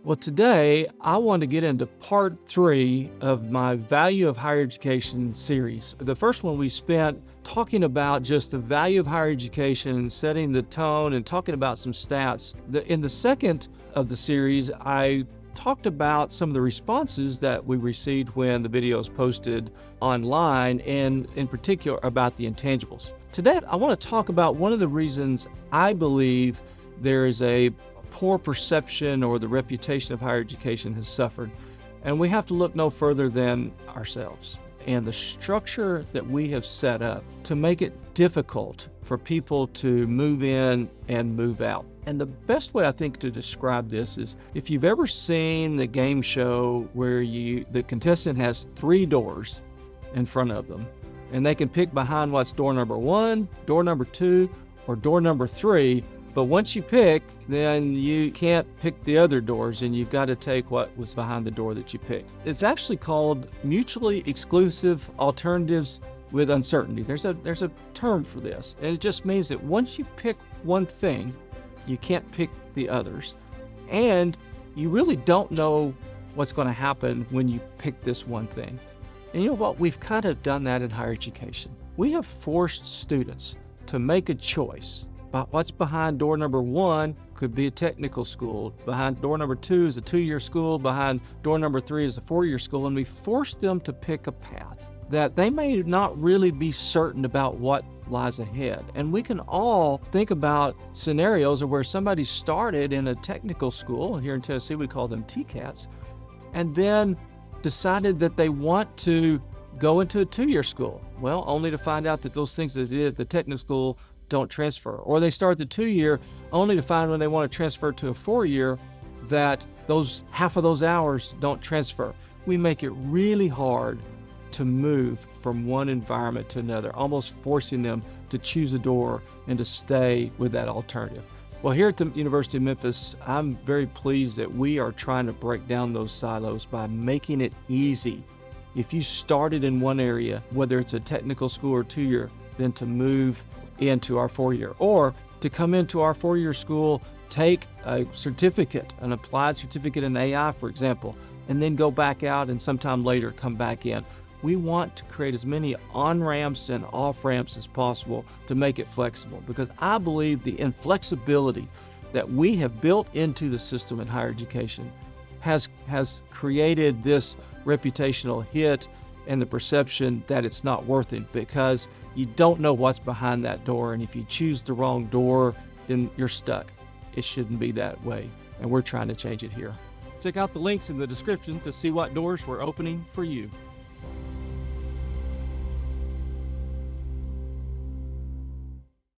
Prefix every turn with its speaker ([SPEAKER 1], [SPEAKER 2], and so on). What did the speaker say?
[SPEAKER 1] Well, today I want to get into part three of my Value of Higher Education series. The first one we spent talking about just the value of higher education, setting the tone, and talking about some stats. In the second of the series, I talked about some of the responses that we received when the video is posted online, and in particular about the intangibles. Today, I want to talk about one of the reasons I believe there is a poor perception or the reputation of higher education has suffered. And we have to look no further than ourselves and the structure that we have set up to make it difficult for people to move in and move out. And the best way I think to describe this is if you've ever seen the game show where the contestant has three doors in front of them and they can pick behind what's door number one, door number two, or door number three. But once you pick, then you can't pick the other doors and you've got to take what was behind the door that you picked. It's actually called mutually exclusive alternatives with uncertainty. There's a term for this, and it just means that once you pick one thing, you can't pick the others. And you really don't know what's going to happen when you pick this one thing. And you know what? We've kind of done that in higher education. We have forced students to make a choice. What's behind door number one could be a technical school. Behind door number two is a 2-year school. Behind door number three is a 4-year school. And we force them to pick a path that they may not really be certain about what lies ahead. And we can all think about scenarios where somebody started in a technical school. Here in Tennessee, we call them TCATs, and then decided that they want to go into a 2-year school. Well, only to find out that those things that they did at the technical school don't transfer. Or they start the 2-year only to find when they want to transfer to a 4-year that half of those hours don't transfer. We make it really hard to move from one environment to another, almost forcing them to choose a door and to stay with that alternative. Well, here at the University of Memphis, I'm very pleased that we are trying to break down those silos by making it easy. If you started in one area, whether it's a technical school or 2-year, then to move into our 4-year, or to come into our 4-year school, take a certificate, an applied certificate in AI, for example, and then go back out and sometime later come back in. We want to create as many on-ramps and off-ramps as possible to make it flexible, because I believe the inflexibility that we have built into the system in higher education has created this reputational hit and the perception that it's not worth it, because you don't know what's behind that door, and if you choose the wrong door, then you're stuck. It shouldn't be that way, and we're trying to change it here. Check out the links in the description to see what doors we're opening for you.